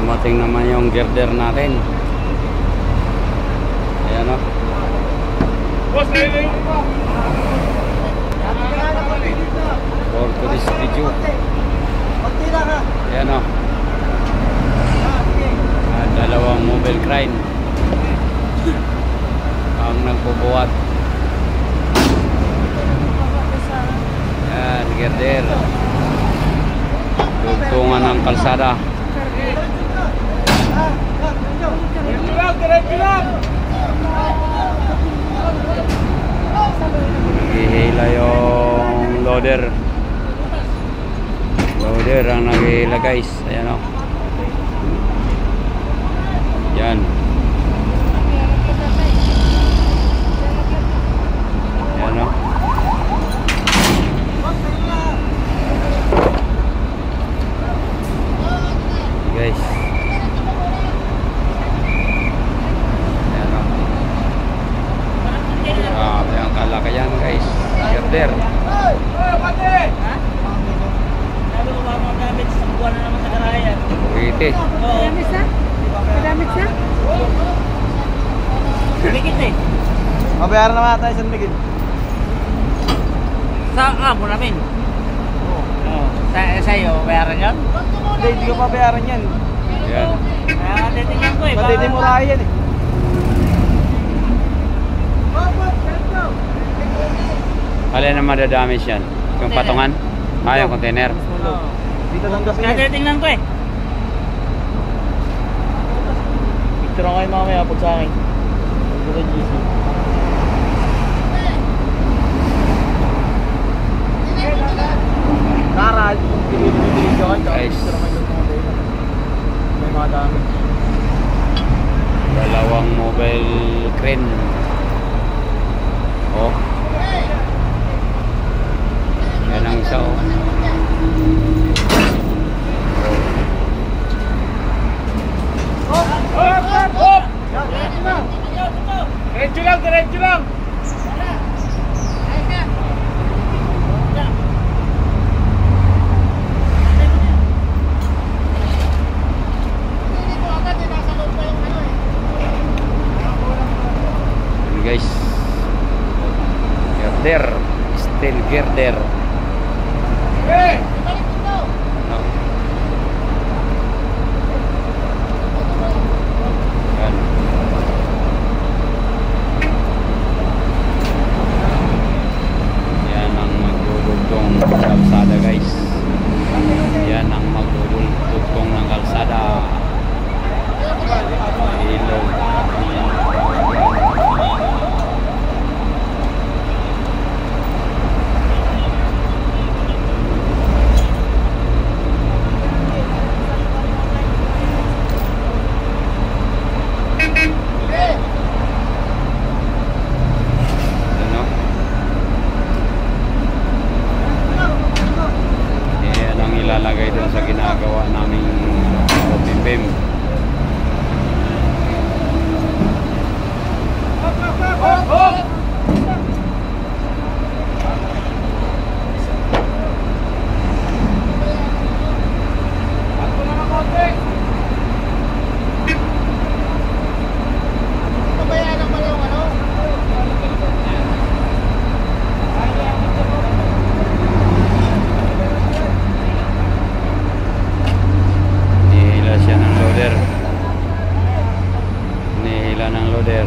Dumating naman yung girder natin. Ayan o. For today's video. Ayan o. Dalawang mobile crane ang nagbubuhat. Ayan, girder. Tugtungan ng kalsada. Naghihila yung loader. Loader ang naghihila guys. Ayan o. Yan. Ayan o. Guys. Ayan o. Grabe ang kalakayan guys. Girder. Sabi ko ba mga gamit sa buwan na naman sa karayan. Pwede. Madamit na? Madamit na? Bigit eh. Mabayaran naman tayo sa Miguel. Sa amo namin. Oo. Sa'yo, bayaran yan? Hindi, hindi ko mabayaran yan. Ayan. Kaya titingnan ko eh. Matitimorahin yan eh. Alin na madadamage yan? Yung patungan? Ah, yung container. Oo. Dito lang kasi Kaya titingnan ko eh. picture ako kayo mamaya pag sa akin. Dito kay GC. Karal, pinili-video ka. Guys. Picture ako yung mga may mga damage. Dalawang mobile crane. Oh. Yan ang isa oh. Diretso lang! Yan guys. Girder. Steel girder. No. Yan. Yan ang magdudugtong kalsada guys. Yan ang magdudugtong ng kalsada. Ilog. Yan ang ilalagay doon sa ginagawa naming OPPM. Nihila siya ng loader. Nihila ng loader.